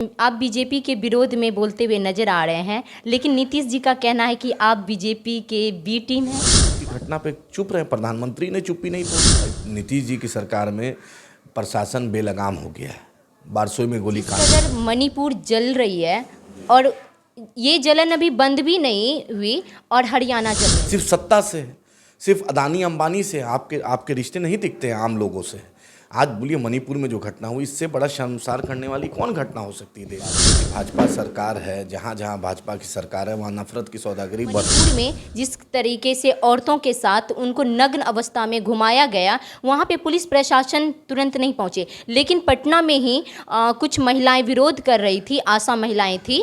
आप बीजेपी के विरोध में बोलते हुए नजर आ रहे हैं, लेकिन नीतीश जी का कहना है कि आप बीजेपी के बी टीम हैं। की घटना पे चुप रहे, प्रधानमंत्री ने चुप्पी नहीं तोड़ी। नीतीश जी की सरकार में प्रशासन बेलगाम हो गया है। बारसोई में गोली कांड, अगर मणिपुर जल रही है और ये जलन अभी बंद भी नहीं हुई और हरियाणा जल रही है। सिर्फ सत्ता से, सिर्फ अदानी अंबानी से आपके रिश्ते नहीं दिखते हैं आम लोगों से। आज बोलिए मणिपुर में जो घटना हुई, इससे बड़ा शर्मसार करने वाली कौन घटना हो सकती है देश में। भाजपा सरकार है, जहाँ जहाँ भाजपा की सरकार है वहाँ नफरत की सौदागरी बढ़। मणिपुर में जिस तरीके से औरतों के साथ उनको नग्न अवस्था में घुमाया गया, वहाँ पे पुलिस प्रशासन तुरंत नहीं पहुँचे, लेकिन पटना में ही कुछ महिलाएं विरोध कर रही थी, आशा महिलाएं थी।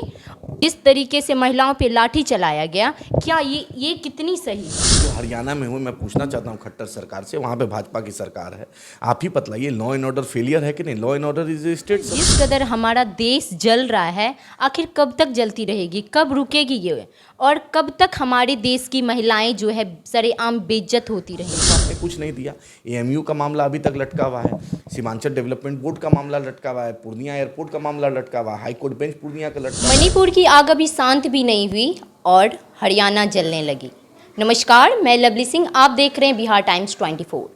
जिस तरीके से महिलाओं पे लाठी चलाया गया, क्या ये कितनी सही है? जो हरियाणा में हुई, मैं पूछना चाहता हूँ खट्टर सरकार से, वहाँ पे भाजपा की सरकार है, आप ही बतलाइए लॉ एंड ऑर्डर फेलियर है कि नहीं? Law and order is a state. जिस कदर हमारा देश जल रहा है, आखिर कब तक जलती रहेगी, कब रुकेगी ये, और कब तक हमारे देश की महिलाएं जो है सरेआम बेइज्जत होती रहेगी? आपने कुछ नहीं दिया। एएमयू का मामला अभी तक लटका हुआ है, सीमांचल डेवलपमेंट बोर्ड का मामला लटका हुआ है, पूर्णिया एयरपोर्ट का मामला लटका हुआ है, हाईकोर्ट बेंच पूर्णिया का लटका। मणिपुर की आग अभी शांत भी नहीं हुई और हरियाणा जलने लगी। नमस्कार, मैं लवली सिंह, आप देख रहे हैं बिहार टाइम्स 24।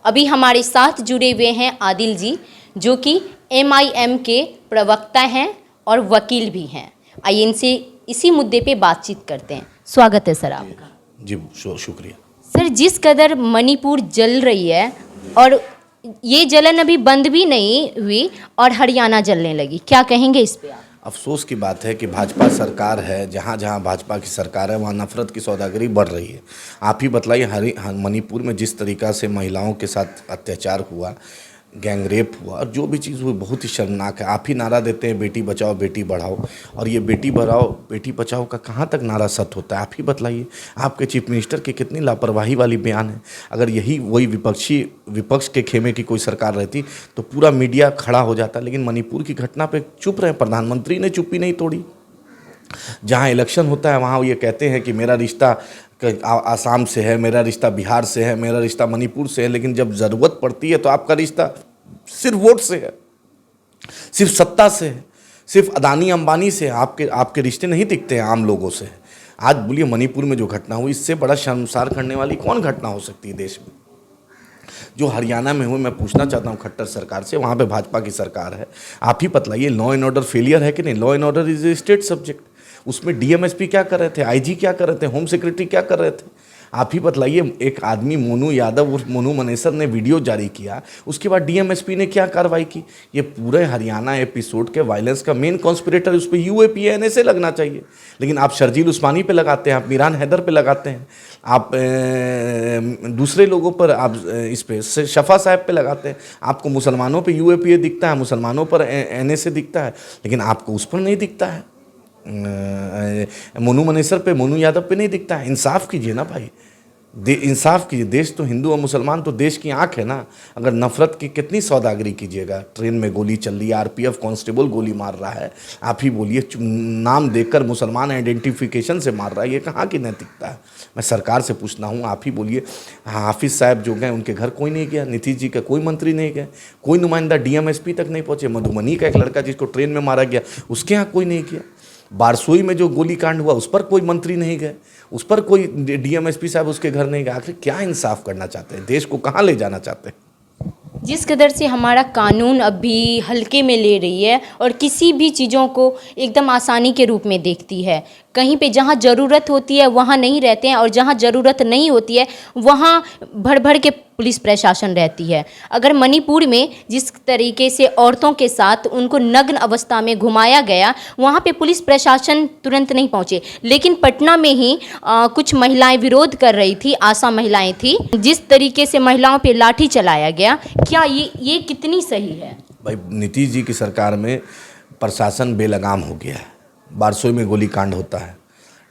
अभी हमारे साथ जुड़े हुए हैं आदिल जी, जो कि MIM के प्रवक्ता हैं और वकील भी हैं। आइए इनसे इसी मुद्दे पे बातचीत करते हैं। स्वागत है सर आपका। जी शुक्रिया। सर, जिस कदर मणिपुर जल रही है और ये जलन अभी बंद भी नहीं हुई और हरियाणा जलने लगी, क्या कहेंगे इस पे आप? अफसोस की बात है कि भाजपा सरकार है, जहाँ जहाँ भाजपा की सरकार है वहाँ नफरत की सौदागरी बढ़ रही है। आप ही बतलाइए, मणिपुर में जिस तरीक़ा से महिलाओं के साथ अत्याचार हुआ, गैंग रेप हुआ और जो भी चीज़ हुई, बहुत ही शर्मनाक है। आप ही नारा देते हैं बेटी बचाओ बेटी बढ़ाओ, और ये बेटी बढ़ाओ बेटी बचाओ का कहाँ तक नारा सत्य होता है? आप ही बतलाइए। आपके चीफ मिनिस्टर की कितनी लापरवाही वाली बयान है। अगर यही वही विपक्ष के खेमे की कोई सरकार रहती तो पूरा मीडिया खड़ा हो जाता, लेकिन मणिपुर की घटना पे चुप रहे, प्रधानमंत्री ने चुप्पी नहीं तोड़ी। जहाँ इलेक्शन होता है वहाँ ये कहते हैं कि मेरा रिश्ता आसाम से है, मेरा रिश्ता बिहार से है, मेरा रिश्ता मणिपुर से है, लेकिन जब ज़रूरत पड़ती है तो आपका रिश्ता सिर्फ वोट से है, सिर्फ सत्ता से है, सिर्फ अदानी अंबानी से। आपके रिश्ते नहीं दिखते हैं आम लोगों से। आज बोलिए मणिपुर में जो घटना हुई, इससे बड़ा शर्मसार करने वाली कौन घटना हो सकती है देश में। जो हरियाणा में हुई, मैं पूछना चाहता हूँ खट्टर सरकार से, वहाँ पे भाजपा की सरकार है, आप ही बतलाइए लॉ एंड ऑर्डर फेलियर है कि नहीं? Law and order is a state subject. उसमें DMSP क्या कर रहे थे, IG क्या कर रहे थे, होम सेक्रेटरी क्या कर रहे थे? आप ही बतलाइए। एक आदमी मोनू यादव और मोनू मनेसर ने वीडियो जारी किया, उसके बाद DMSP ने क्या कार्रवाई की? ये पूरे हरियाणा एपिसोड के वायलेंस का मेन कॉन्स्पिरेटर उस पर UAPA NSA लगना चाहिए, लेकिन आप शर्जील उस्मानी पे लगाते हैं, आप मीरान हैदर पे लगाते हैं, आप दूसरे लोगों पर, आप इस पे शफा साहब पे लगाते हैं। आपको मुसलमानों पे UAPA दिखता है, मुसलमानों पर NSA दिखता है, लेकिन आपको उस पर नहीं दिखता है, मोनू मनेसर पे, मोनू यादव पे नहीं दिखता है। इंसाफ कीजिए ना भाई, इंसाफ कीजिए। देश तो हिंदू और मुसलमान तो देश की आंख है ना। अगर नफरत की कितनी सौदागरी कीजिएगा। ट्रेन में गोली चल रही है, RPF कांस्टेबल गोली मार रहा है, आप ही बोलिए नाम देखकर मुसलमान आइडेंटिफिकेशन से मार रहा है, ये कहाँ की नैतिकता है? मैं सरकार से पूछना हूँ, आप ही बोलिए। हाफिज़ साहब जो गए उनके घर कोई नहीं गया, नीतीश जी का कोई मंत्री नहीं गए, कोई नुमाइंदा DMSP तक नहीं पहुँचे। मधुबनी का एक लड़का जिसको ट्रेन में मारा गया, उसके यहाँ कोई नहीं गया। बारसोई में जो गोली कांड हुआ, उस पर कोई मंत्री नहीं गए, उस पर कोई DMSP साहब उसके घर नहीं गए। आखिर क्या इंसाफ करना चाहते हैं? देश को कहाँ ले जाना चाहते हैं? जिस कदर से हमारा कानून अभी हल्के में ले रही है और किसी भी चीज़ों को एकदम आसानी के रूप में देखती है। कहीं पे जहाँ ज़रूरत होती है वहाँ नहीं रहते हैं, और जहाँ ज़रूरत नहीं होती है वहाँ भर भर के पुलिस प्रशासन रहती है। अगर मणिपुर में जिस तरीके से औरतों के साथ उनको नग्न अवस्था में घुमाया गया, वहाँ पे पुलिस प्रशासन तुरंत नहीं पहुँचे, लेकिन पटना में ही कुछ महिलाएं विरोध कर रही थी, आशा महिलाएं थी। जिस तरीके से महिलाओं पे लाठी चलाया गया, क्या ये कितनी सही है? भाई नीतीश जी की सरकार में प्रशासन बेलगाम हो गया है। बारसोई में गोली कांड होता है,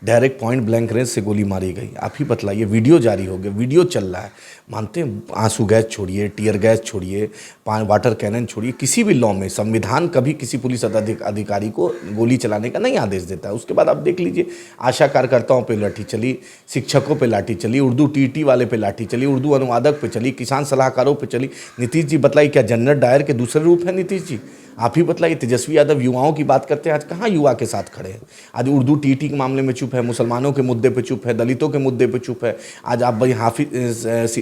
डायरेक्ट पॉइंट ब्लैंक रेंज से गोली मारी गई। आप ही बतलाइए, वीडियो जारी हो गया, वीडियो चल रहा है। मानते हैं आंसू गैस छोड़िए, टीयर गैस छोड़िए, वाटर कैनन छोड़िए, किसी भी लॉ में संविधान कभी किसी पुलिस अधिकारी को गोली चलाने का नहीं आदेश देता है। उसके बाद आप देख लीजिए, आशा कार्यकर्ताओं पे लाठी चली, शिक्षकों पे लाठी चली, उर्दू TT वाले पे लाठी चली, उर्दू अनुवादक पे चली, किसान सलाहकारों पे चली। नीतीश जी बतलाइए, क्या जनरल डायर के दूसरे रूप है नीतीश जी? आप ही बताइए, तेजस्वी यादव युवाओं की बात करते हैं, आज कहाँ युवा के साथ खड़े हैं? आज उर्दू टीटी के मामले में चुप है, मुसलमानों के मुद्दे पे चुप है, दलितों के मुद्दे पे चुप है। आज आप भाई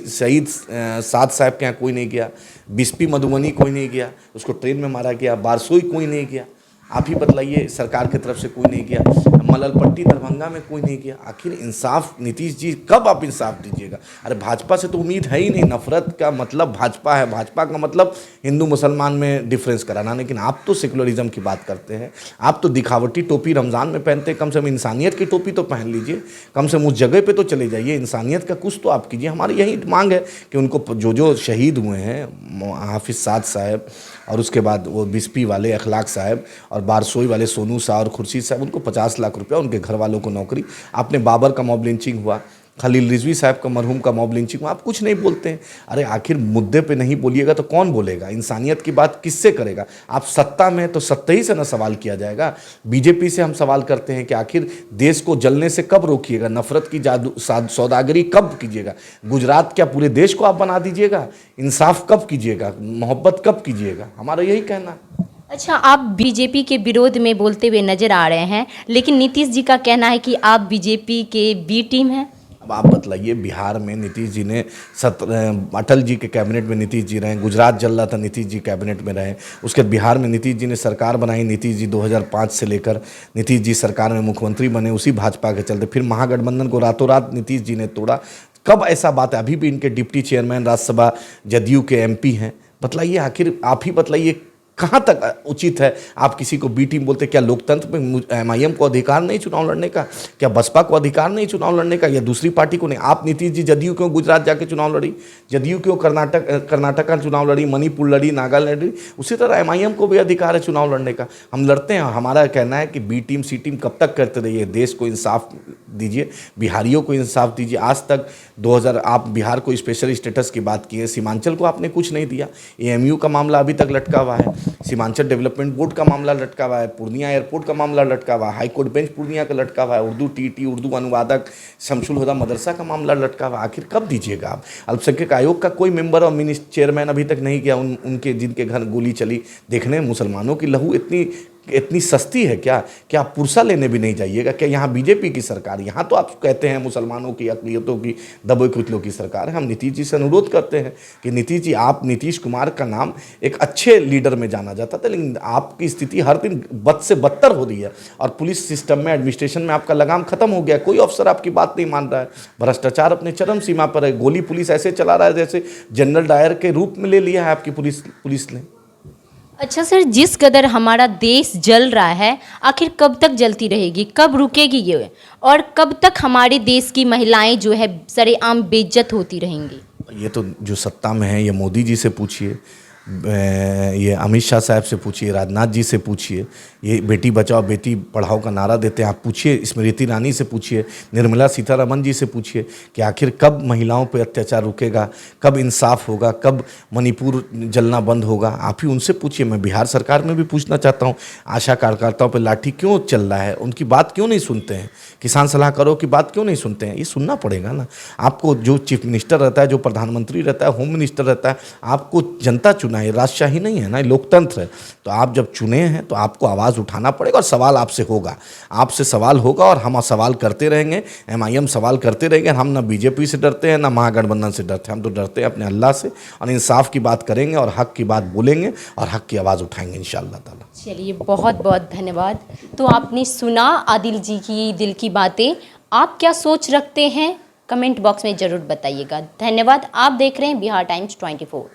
शहीद साद साहब के यहाँ कोई नहीं गया, बिस्पी मधुबनी कोई नहीं गया, उसको ट्रेन में मारा गया, बारसोई कोई नहीं गया। आप ही बतलाइए, सरकार की तरफ से कोई नहीं गया, मललपट्टी दरभंगा में कोई नहीं गया। आखिर इंसाफ नीतीश जी कब आप इंसाफ दीजिएगा? अरे भाजपा से तो उम्मीद है ही नहीं, नफरत का मतलब भाजपा है, भाजपा का मतलब हिंदू मुसलमान में डिफरेंस कराना। लेकिन आप तो सेकुलरिज्म की बात करते हैं, आप तो दिखावटी टोपी रमज़ान में पहनते हैं, कम से कम इंसानियत की टोपी तो पहन लीजिए, कम से कम उस जगह पे तो चले जाइए, इंसानियत का कुछ तो आप कीजिए। हमारी यही मांग है कि उनको जो शहीद हुए हैं, हाफिज साद साहब और उसके बाद वो बिस्पी वाले अखलाक साहब और बारसोई वाले सोनू शाह और खुर्शीद साहब, उनको 50 लाख रुपया, उनके घर वालों को नौकरी। आपने बाबर का मॉब लिंचिंग हुआ, खलील रिजवी साहब का मरहूम का मॉब लिंचिंग हुआ, आप कुछ नहीं बोलते हैं। अरे आखिर मुद्दे पे नहीं बोलिएगा तो कौन बोलेगा? इंसानियत की बात किससे करेगा? आप सत्ता में तो सत्ता ही से ना सवाल किया जाएगा। बीजेपी से हम सवाल करते हैं कि आखिर देश को जलने से कब रोकिएगा? नफरत की सौदागरी कब कीजिएगा? गुजरात क्या पूरे देश को आप बना दीजिएगा? इंसाफ कब कीजिएगा? मोहब्बत कब कीजिएगा? हमारा यही कहना है। अच्छा, आप बीजेपी के विरोध में बोलते हुए नजर आ रहे हैं, लेकिन नीतीश जी का कहना है कि आप बीजेपी के बी टीम हैं। अब आप बतलाइए, बिहार में नीतीश जी ने अटल जी के कैबिनेट में नीतीश जी रहे, गुजरात जल रहा था नीतीश जी कैबिनेट में रहे, उसके बाद बिहार में नीतीश जी ने सरकार बनाई, नीतीश जी 2005 से लेकर नीतीश जी सरकार में मुख्यमंत्री बने उसी भाजपा के चलते। फिर महागठबंधन को रातों रात नीतीश जी ने तोड़ा। कब ऐसा बात है? अभी भी इनके डिप्टी चेयरमैन राज्यसभा जदयू के MP हैं। बतलाइए, आखिर आप ही बतलाइए कहाँ तक उचित है आप किसी को बी टीम बोलते? क्या लोकतंत्र में MIM को अधिकार नहीं चुनाव लड़ने का? क्या बसपा को अधिकार नहीं चुनाव लड़ने का, या दूसरी पार्टी को नहीं? आप नीतीश जी जदयू क्यों गुजरात जाके चुनाव लड़ी, जदयू क्यों कर्नाटक का चुनाव लड़ी, मणिपुर लड़ी, नागालैंड लड़ी? उसी तरह MIM को भी अधिकार है चुनाव लड़ने का। हम लड़ते हैं। हमारा कहना है कि बी टीम सी टीम कब तक करते रहिए? देश को इंसाफ दीजिए, बिहारियों को इंसाफ दीजिए। आज तक 2000 आप बिहार को स्पेशल स्टेटस की बात की है, सीमांचल को आपने कुछ नहीं दिया। AMU का मामला अभी तक लटका हुआ है, सीमांचल डेवलपमेंट बोर्ड का मामला लटका हुआ है, पूर्णिया एयरपोर्ट का मामला लटका हुआ है, हाईकोर्ट बेंच पूर्णिया का लटका हुआ है, उर्दू टीटी उर्दू अनुवादक शमसुल हुदा मदरसा का मामला लटका हुआ है। आखिर कब दीजिएगा आप? अल्पसंख्यक आयोग का कोई मेंबर और चेयरमैन अभी तक नहीं गया उनके जिनके घर गोली चली देखने। मुसलमानों की लहू इतनी सस्ती है क्या? क्या आप पुरसा लेने भी नहीं जाइएगा? क्या यहाँ बीजेपी की सरकार? यहाँ तो आप कहते हैं मुसलमानों की अक़लियतों की दबे कुचलों की सरकार है। हम नीतीश जी से अनुरोध करते हैं कि नीतीश जी, आप नीतीश कुमार का नाम एक अच्छे लीडर में जाना जाता था, लेकिन आपकी स्थिति हर दिन बद से बदतर हो रही है और पुलिस सिस्टम में, एडमिनिस्ट्रेशन में आपका लगाम खत्म हो गया। कोई अफसर आपकी बात नहीं मान रहा है, भ्रष्टाचार अपने चरम सीमा पर है, गोली पुलिस ऐसे चला रहा है जैसे जनरल डायर के रूप में ले लिया है आपकी पुलिस ने। अच्छा सर, जिस कदर हमारा देश जल रहा है, आखिर कब तक जलती रहेगी, कब रुकेगी ये, और कब तक हमारे देश की महिलाएं जो है सरेआम बेइज्जत होती रहेंगी? ये तो जो सत्ता में है, ये मोदी जी से पूछिए, ये अमित शाह साहब से पूछिए, राजनाथ जी से पूछिए, ये बेटी बचाओ बेटी पढ़ाओ का नारा देते हैं, आप पूछिए स्मृति ईरानी से पूछिए, निर्मला सीतारमण जी से पूछिए कि आखिर कब महिलाओं पे अत्याचार रुकेगा, कब इंसाफ होगा, कब मणिपुर जलना बंद होगा? आप ही उनसे पूछिए। मैं बिहार सरकार में भी पूछना चाहता हूँ, आशा कार्यकर्ताओं पर लाठी क्यों चल रहा है? उनकी बात क्यों नहीं सुनते हैं? किसान सलाहकारों की बात क्यों नहीं सुनते हैं? ये सुनना पड़ेगा ना आपको। जो चीफ मिनिस्टर रहता है, जो प्रधानमंत्री रहता है, होम मिनिस्टर रहता है, आपको जनता चुना है, राजशाही नहीं है ना, लोकतंत्र है। तो आप जब चुने हैं तो आपको आवाज़ उठाना पड़ेगा और सवाल आपसे होगा, आपसे सवाल होगा और हम सवाल करते रहेंगे। MIM सवाल करते रहेंगे। हम ना बीजेपी से डरते हैं, ना महागठबंधन से डरते हैं, हम तो डरते हैं अपने अल्लाह से, और इंसाफ की बात करेंगे और हक की बात बोलेंगे और हक की आवाज़ उठाएंगे इंशाअल्लाह ताला। चलिए, बहुत बहुत धन्यवाद। तो आपने सुना आदिल जी की दिल की बातें। आप क्या सोच रखते हैं कमेंट बॉक्स में ज़रूर बताइएगा। धन्यवाद। आप देख रहे हैं बिहार टाइम्स 24।